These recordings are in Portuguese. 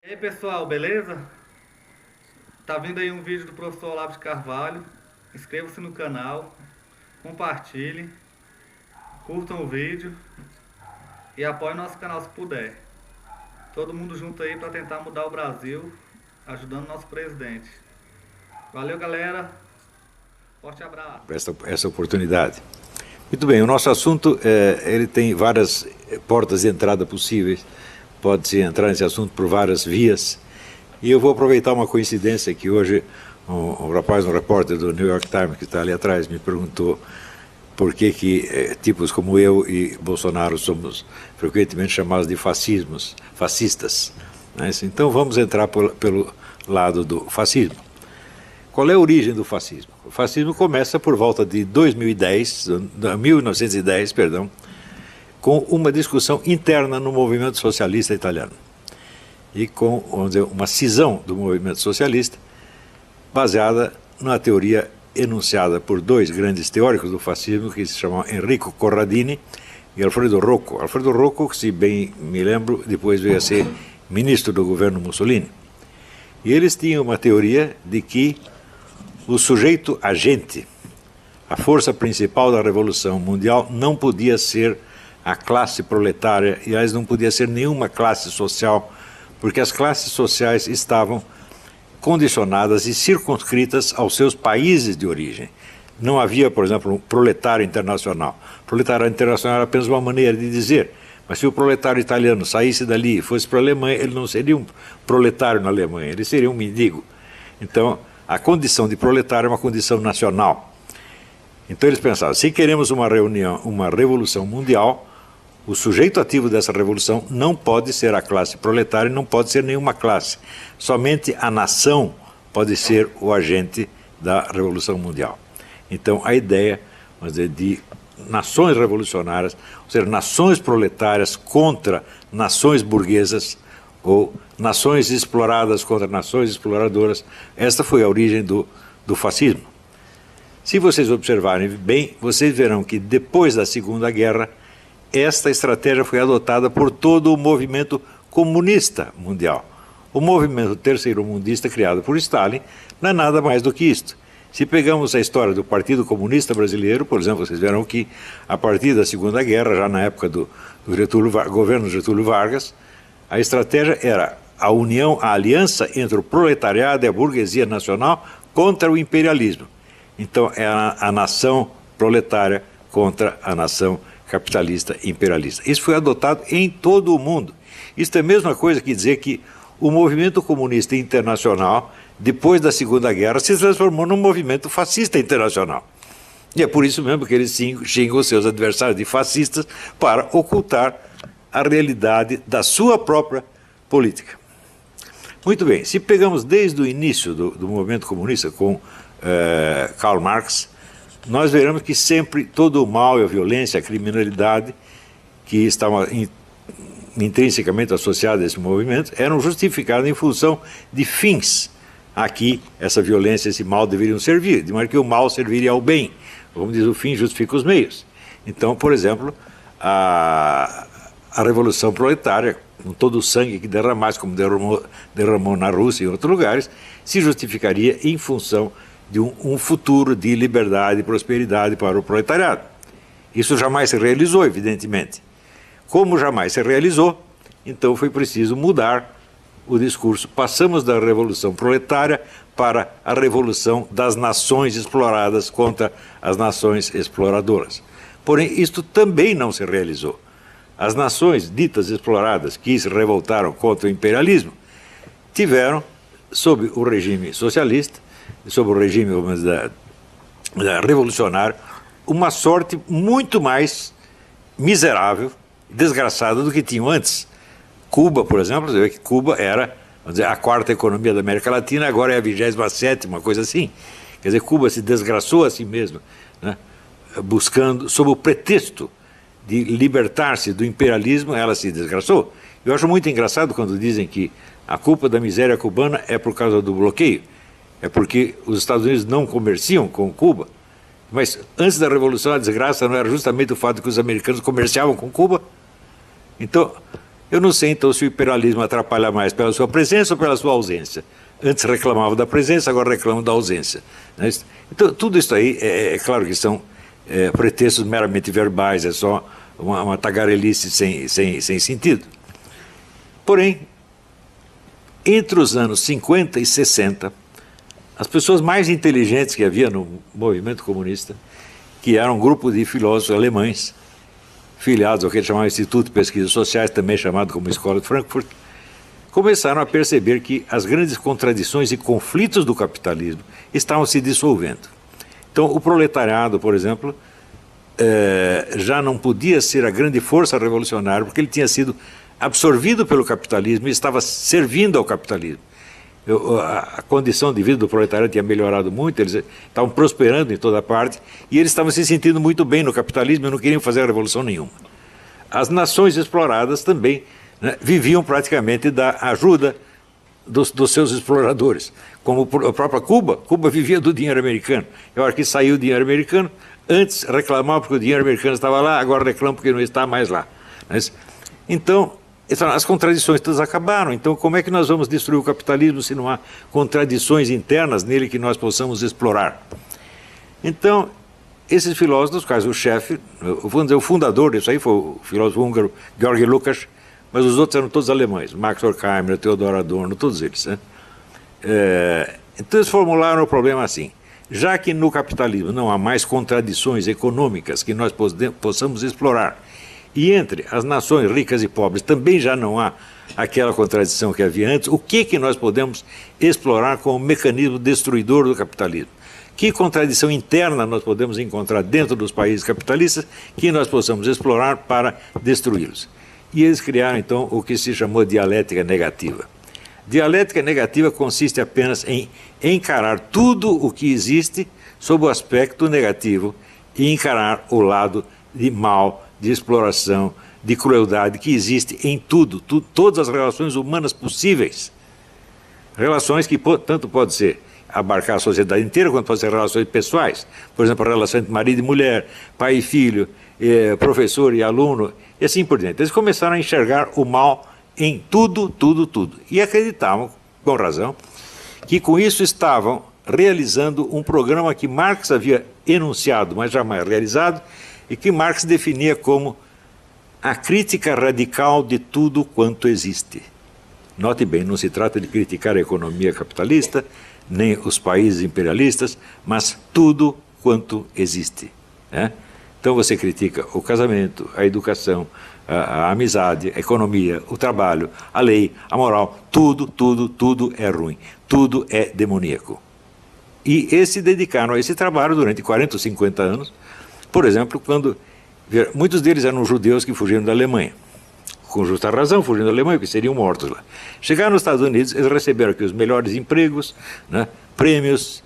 E aí pessoal, beleza? Tá vindo aí um vídeo do professor Olavo de Carvalho. Inscreva-se no canal, compartilhe, curtam o vídeo e apoiem nosso canal se puder. Todo mundo junto aí para tentar mudar o Brasil, ajudando nosso presidente. Valeu, galera. Forte abraço. Essa oportunidade. Muito bem, o nosso assunto ele tem várias portas de entrada possíveis. Pode-se entrar nesse assunto por várias vias. E eu vou aproveitar uma coincidência que hoje um rapaz, um repórter do New York Times, que está ali atrás, me perguntou por que tipos como eu e Bolsonaro somos frequentemente chamados de fascistas. Né? Então vamos entrar pelo lado do fascismo. Qual é a origem do fascismo? O fascismo começa por volta de 1910, com uma discussão interna no movimento socialista italiano. E com, vamos dizer, uma cisão do movimento socialista baseada na teoria enunciada por dois grandes teóricos do fascismo que se chamam Enrico Corradini e Alfredo Rocco. Alfredo Rocco, se bem me lembro, depois veio a ser ministro do governo Mussolini. E eles tinham uma teoria de que o sujeito agente, a força principal da Revolução Mundial, não podia ser a classe proletária, e aliás não podia ser nenhuma classe social, porque as classes sociais estavam condicionadas e circunscritas aos seus países de origem. Não havia, por exemplo, um proletário internacional. Proletário internacional era apenas uma maneira de dizer, mas se o proletário italiano saísse dali e fosse para a Alemanha, ele não seria um proletário na Alemanha, ele seria um mendigo. Então, a condição de proletário é uma condição nacional. Então eles pensavam, se queremos uma revolução mundial, o sujeito ativo dessa revolução não pode ser a classe proletária, não pode ser nenhuma classe. Somente a nação pode ser o agente da revolução mundial. Então a ideia, vamos dizer, de nações revolucionárias, ou seja, nações proletárias contra nações burguesas, ou nações exploradas contra nações exploradoras, esta foi a origem do fascismo. Se vocês observarem bem, vocês verão que depois da Segunda Guerra, esta estratégia foi adotada por todo o movimento comunista mundial. O movimento terceiro-mundista criado por Stalin não é nada mais do que isto. Se pegamos a história do Partido Comunista Brasileiro, por exemplo, vocês verão que a partir da Segunda Guerra, já na época do governo Getúlio Vargas, a estratégia era a união, a aliança entre o proletariado e a burguesia nacional contra o imperialismo. Então é a nação proletária contra a nação capitalista imperialista. Isso foi adotado em todo o mundo. Isso é a mesma coisa que dizer que o movimento comunista internacional, depois da Segunda Guerra, se transformou num movimento fascista internacional. E é por isso mesmo que eles xingam os seus adversários de fascistas para ocultar a realidade da sua própria política. Muito bem, se pegamos desde o início do movimento comunista com Karl Marx, nós veremos que sempre todo o mal, a violência, a criminalidade que estavam intrinsecamente associados a esse movimento eram justificados em função de fins a que essa violência, esse mal deveriam servir, de maneira que o mal serviria ao bem. Como diz o fim, justifica os meios. Então, por exemplo, a Revolução Proletária, com todo o sangue que derramasse, como derramou na Rússia e em outros lugares, se justificaria em função de um futuro de liberdade e prosperidade para o proletariado. Isso jamais se realizou, evidentemente. Como jamais se realizou, então foi preciso mudar o discurso. Passamos da revolução proletária para a revolução das nações exploradas contra as nações exploradoras. Porém, isto também não se realizou. As nações ditas exploradas que se revoltaram contra o imperialismo tiveram, sob o regime socialista, sob o regime revolucionário, uma sorte muito mais miserável, desgraçada do que tinham antes. Cuba, por exemplo, você vê que Cuba era, vamos dizer, a quarta economia da América Latina, agora é a 27ª, uma coisa assim. Quer dizer, Cuba se desgraçou a si mesma, né, buscando, sob o pretexto de libertar-se do imperialismo, ela se desgraçou. Eu acho muito engraçado quando dizem que a culpa da miséria cubana é por causa do bloqueio. É porque os Estados Unidos não comerciam com Cuba. Mas antes da Revolução, a desgraça não era justamente o fato de que os americanos comerciavam com Cuba? Então, Eu não sei então se o imperialismo atrapalha mais pela sua presença ou pela sua ausência. Antes reclamava da presença, agora reclamam da ausência. Então, tudo isso aí, é claro que são pretextos meramente verbais, é só uma tagarelice sem sentido. Porém, entre os anos 50 e 60, as pessoas mais inteligentes que havia no movimento comunista, que era um grupo de filósofos alemães, filiados ao que eles chamavam Instituto de Pesquisas Sociais, também chamado como Escola de Frankfurt, começaram a perceber que as grandes contradições e conflitos do capitalismo estavam se dissolvendo. Então, o proletariado, por exemplo, já não podia ser a grande força revolucionária, porque ele tinha sido absorvido pelo capitalismo e estava servindo ao capitalismo. A condição de vida do proletariado tinha melhorado muito, eles estavam prosperando em toda parte e eles estavam se sentindo muito bem no capitalismo e não queriam fazer revolução nenhuma. As nações exploradas também, né, viviam praticamente da ajuda dos seus exploradores, como a própria Cuba. Cuba vivia do dinheiro americano. Eu acho que saiu o dinheiro americano, antes reclamava porque o dinheiro americano estava lá, agora reclama porque não está mais lá. Então, as contradições todas acabaram. Então, como é que nós vamos destruir o capitalismo se não há contradições internas nele que nós possamos explorar? Então, esses filósofos, no caso o chefe, vamos dizer, o fundador disso aí foi o filósofo húngaro Georg Lukács, mas os outros eram todos alemães, Max Horkheimer, Theodor Adorno, todos eles. Né? Então, eles formularam o problema assim: já que no capitalismo não há mais contradições econômicas que nós possamos explorar, e entre as nações ricas e pobres também já não há aquela contradição que havia antes, o que nós podemos explorar como mecanismo destruidor do capitalismo? Que contradição interna nós podemos encontrar dentro dos países capitalistas que nós possamos explorar para destruí-los? E eles criaram, então, o que se chamou dialética negativa. Dialética negativa consiste apenas em encarar tudo o que existe sob o aspecto negativo e encarar o lado de mal, de exploração, de crueldade que existe em tudo, todas as relações humanas possíveis. Relações que tanto pode ser abarcar a sociedade inteira, quanto pode ser relações pessoais. Por exemplo, a relação entre marido e mulher, pai e filho, professor e aluno, e assim por diante. Eles começaram a enxergar o mal em tudo. E acreditavam, com razão, que com isso estavam realizando um programa que Marx havia enunciado, mas jamais realizado, e que Marx definia como a crítica radical de tudo quanto existe. Note bem, não se trata de criticar a economia capitalista, nem os países imperialistas, mas tudo quanto existe. Né? Então você critica o casamento, a educação, a amizade, a economia, o trabalho, a lei, a moral, tudo é ruim, tudo é demoníaco. E eles se dedicaram a esse trabalho durante 40 ou 50 anos, por exemplo, quando muitos deles eram judeus que fugiram da Alemanha, com justa razão, fugindo da Alemanha, porque seriam mortos lá. Chegaram nos Estados Unidos, eles receberam aqui os melhores empregos, né, prêmios,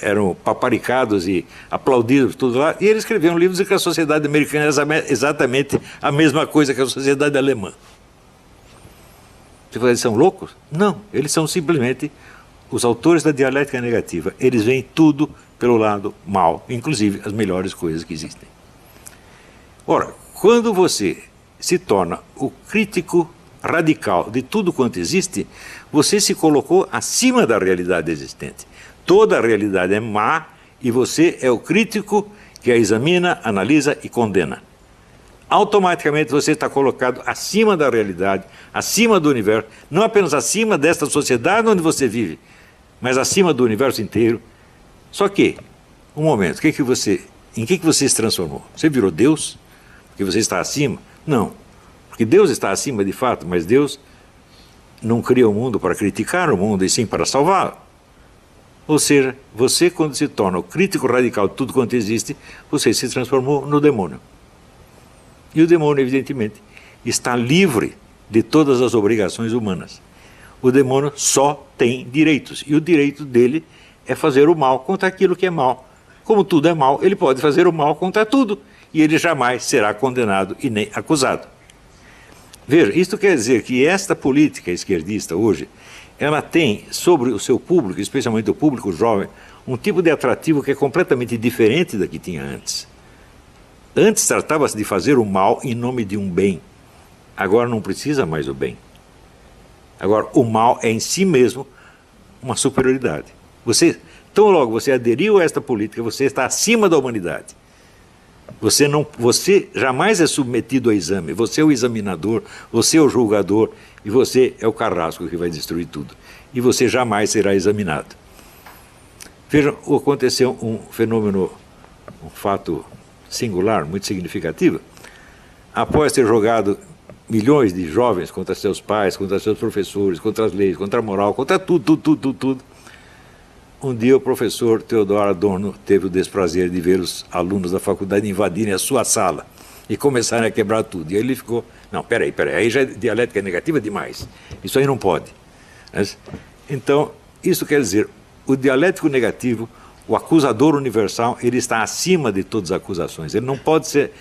eram paparicados e aplaudidos, tudo lá, e eles escreveram livros de que a sociedade americana era exatamente a mesma coisa que a sociedade alemã. Você fala, eles são loucos? Não, eles são simplesmente os autores da dialética negativa. Eles veem tudo pelo lado mal, inclusive as melhores coisas que existem. Ora, quando você se torna o crítico radical de tudo quanto existe, você se colocou acima da realidade existente. Toda a realidade é má e você é o crítico que a examina, analisa e condena. Automaticamente você está colocado acima da realidade, acima do universo, não apenas acima desta sociedade onde você vive, mas acima do universo inteiro. Só que, um momento, em que você se transformou? Você virou Deus? Porque você está acima? Não. Porque Deus está acima de fato, mas Deus não cria o mundo para criticar o mundo, e sim para salvá-lo. Ou seja, você, quando se torna o crítico radical de tudo quanto existe, você se transformou no demônio. E o demônio, evidentemente, está livre de todas as obrigações humanas. O demônio só tem direitos, e o direito dele é fazer o mal contra aquilo que é mal. Como tudo é mal, ele pode fazer o mal contra tudo, e ele jamais será condenado e nem acusado. Veja, isto quer dizer que esta política esquerdista hoje, ela tem sobre o seu público, especialmente o público jovem, um tipo de atrativo que é completamente diferente da que tinha antes. Antes tratava-se de fazer o mal em nome de um bem. Agora não precisa mais o bem. Agora, o mal é em si mesmo uma superioridade. Tão logo você aderiu a esta política, você está acima da humanidade. Você jamais é submetido a exame. Você é o examinador, você é o julgador e você é o carrasco que vai destruir tudo. E você jamais será examinado. Vejam, aconteceu um fenômeno, um fato singular, muito significativo. Após ter jogado milhões de jovens contra seus pais, contra seus professores, contra as leis, contra a moral, contra tudo, um dia o professor Theodor Adorno teve o desprazer de ver os alunos da faculdade invadirem a sua sala e começarem a quebrar tudo. E aí ele ficou, não, peraí, aí já é dialética negativa demais. Isso aí não pode. Então, isso quer dizer, o dialético negativo, o acusador universal, ele está acima de todas as acusações. Ele não pode ser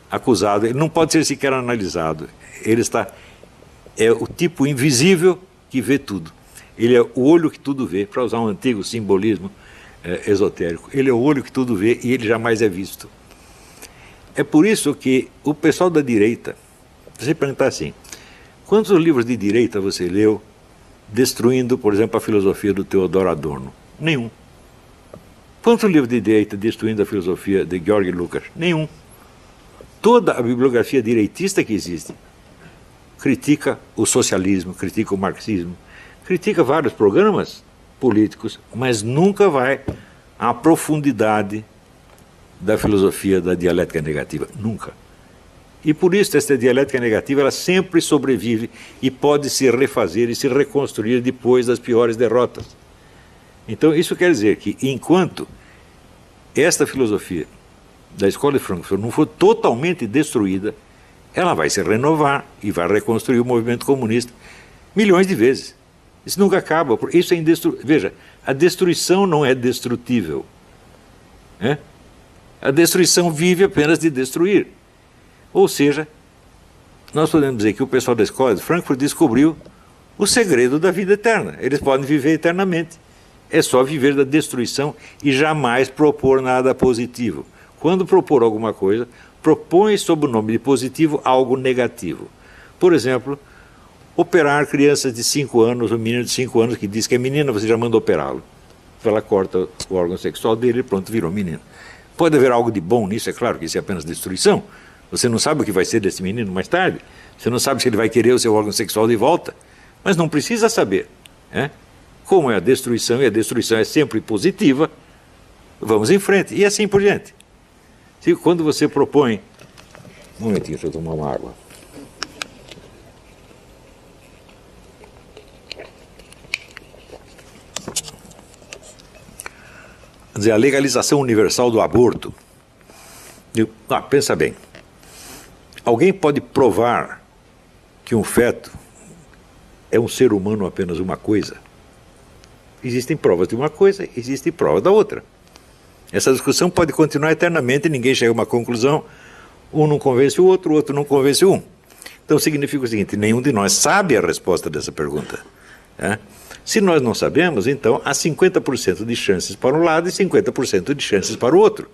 acusado, ele não pode ser sequer analisado. É o tipo invisível que vê tudo. Ele é o olho que tudo vê, para usar um antigo simbolismo esotérico. Ele é o olho que tudo vê e ele jamais é visto. É por isso que o pessoal da direita, você perguntar assim, quantos livros de direita você leu destruindo, por exemplo, a filosofia do Theodor Adorno? Nenhum. Quantos livros de direita destruindo a filosofia de Georg Lukács? Nenhum. Toda a bibliografia direitista que existe critica o socialismo, critica o marxismo, critica vários programas políticos, mas nunca vai à profundidade da filosofia da dialética negativa. Nunca. E por isso esta dialética negativa ela sempre sobrevive e pode se refazer e se reconstruir depois das piores derrotas. Então isso quer dizer que enquanto esta filosofia da Escola de Frankfurt não for totalmente destruída, ela vai se renovar e vai reconstruir o movimento comunista milhões de vezes. Isso nunca acaba. Isso é indestrutível. Veja, a destruição não é destrutível. A destruição vive apenas de destruir. Ou seja, nós podemos dizer que o pessoal da Escola de Frankfurt descobriu o segredo da vida eterna. Eles podem viver eternamente. É só viver da destruição e jamais propor nada positivo. Quando propor alguma coisa, propõe sob o nome de positivo algo negativo. Por exemplo, operar crianças de 5 anos, um menino de 5 anos que diz que é menina, você já manda operá-lo. Ela corta o órgão sexual dele e pronto, virou menino. Pode haver algo de bom nisso, é claro que isso é apenas destruição. Você não sabe o que vai ser desse menino mais tarde. Você não sabe se ele vai querer o seu órgão sexual de volta. Mas não precisa saber. Como é a destruição, e a destruição é sempre positiva, vamos em frente. E assim por diante. Quando você propõe... Um momentinho, deixa eu tomar uma água. Quer dizer, a legalização universal do aborto. Pensa bem. Alguém pode provar que um feto é um ser humano apenas uma coisa? Existem provas de uma coisa, existem provas da outra. Essa discussão pode continuar eternamente e ninguém chega a uma conclusão. Um não convence o outro não convence um. Então significa o seguinte, nenhum de nós sabe a resposta dessa pergunta. Se nós não sabemos, então há 50% de chances para um lado e 50% de chances para o outro.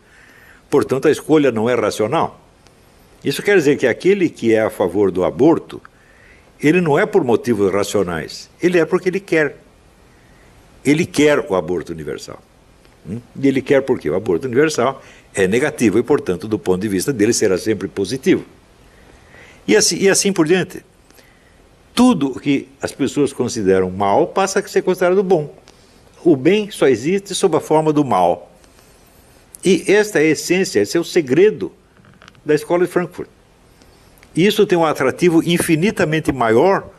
Portanto, a escolha não é racional. Isso quer dizer que aquele que é a favor do aborto, ele não é por motivos racionais, ele é porque ele quer. Ele quer o aborto universal. E ele quer porque o aborto universal é negativo e, portanto, do ponto de vista dele, será sempre positivo. E assim por diante. Tudo que as pessoas consideram mal passa a ser considerado bom. O bem só existe sob a forma do mal. E esta é a essência, esse é o segredo da Escola de Frankfurt. Isso tem um atrativo infinitamente maior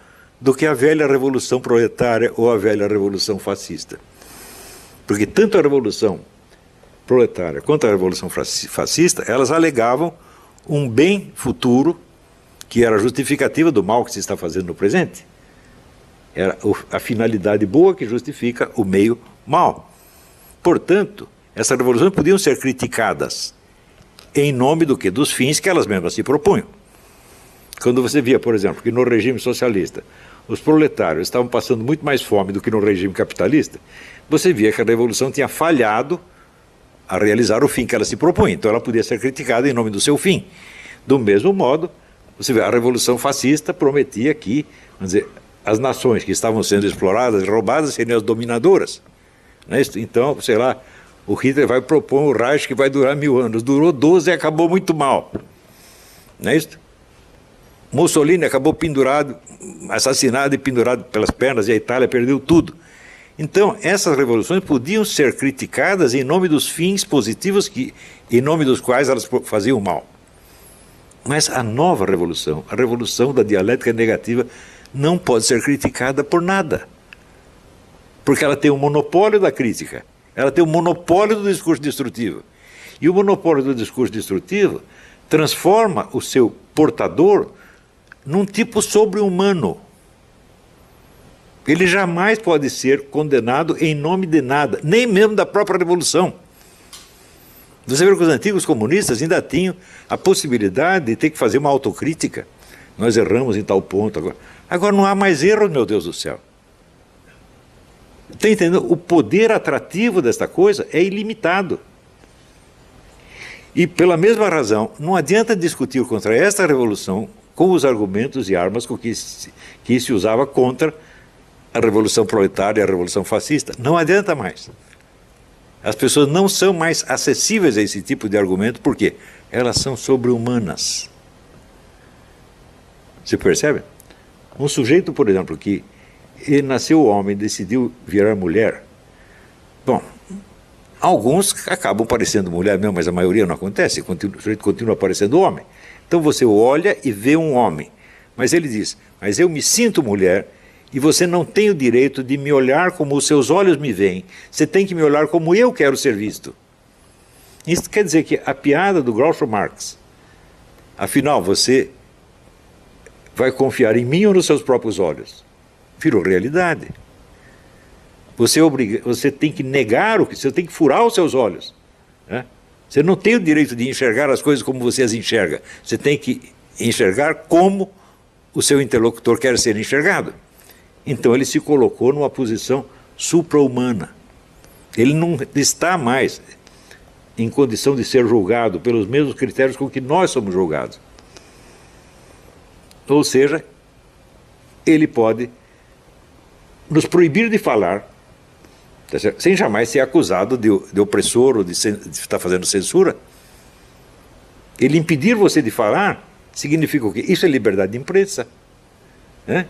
do que a velha revolução proletária ou a velha revolução fascista. Porque tanto a revolução proletária quanto a revolução fascista, elas alegavam um bem futuro que era justificativa do mal que se está fazendo no presente. Era a finalidade boa que justifica o meio mal. Portanto, essas revoluções podiam ser criticadas em nome do quê? Dos fins que elas mesmas se propunham. Quando você via, por exemplo, que no regime socialista os proletários estavam passando muito mais fome do que no regime capitalista, você via que a revolução tinha falhado a realizar o fim que ela se propunha. Então ela podia ser criticada em nome do seu fim. Do mesmo modo, Você vê, a Revolução Fascista prometia que, vamos dizer, as nações que estavam sendo exploradas e roubadas seriam as dominadoras. Não é isso? Então, sei lá, o Hitler vai propor um Reich que vai durar 1000 anos. Durou 12 e acabou muito mal. Não é isso? Mussolini acabou pendurado, assassinado e pendurado pelas pernas, e a Itália perdeu tudo. Então, essas revoluções podiam ser criticadas em nome dos fins positivos em nome dos quais elas faziam mal. Mas a nova revolução, a revolução da dialética negativa, não pode ser criticada por nada. Porque ela tem o monopólio da crítica, ela tem o monopólio do discurso destrutivo. E o monopólio do discurso destrutivo transforma o seu portador num tipo sobre-humano. Ele jamais pode ser condenado em nome de nada, nem mesmo da própria revolução. Você vê que os antigos comunistas ainda tinham a possibilidade de ter que fazer uma autocrítica. Nós erramos em tal ponto agora. Agora não há mais erro, meu Deus do céu. Está entendendo? O poder atrativo desta coisa é ilimitado. E pela mesma razão, não adianta discutir contra esta revolução com os argumentos e armas com que se usava contra a Revolução Proletária e a Revolução Fascista. Não adianta mais. As pessoas não são mais acessíveis a esse tipo de argumento, por quê? Elas são sobre-humanas. Você percebe? Um sujeito, por exemplo, que ele nasceu homem, decidiu virar mulher. Bom, alguns acabam parecendo mulher mesmo, mas a maioria não acontece, o sujeito continua parecendo homem. Então você olha e vê um homem, mas ele diz, mas eu me sinto mulher, e você não tem o direito de me olhar como os seus olhos me veem. Você tem que me olhar como eu quero ser visto. Isso quer dizer que a piada do Groucho Marx, afinal, você vai confiar em mim ou nos seus próprios olhos? Virou realidade. Você tem que negar o que, você tem que furar os seus olhos. Né? Você não tem o direito de enxergar as coisas como você as enxerga. Você tem que enxergar como o seu interlocutor quer ser enxergado. Então ele se colocou numa posição supra-humana. Ele não está mais em condição de ser julgado pelos mesmos critérios com que nós somos julgados. Ou seja, ele pode nos proibir de falar, sem jamais ser acusado de opressor ou de estar fazendo censura. Ele impedir você de falar significa o quê? Isso é liberdade de imprensa. Né?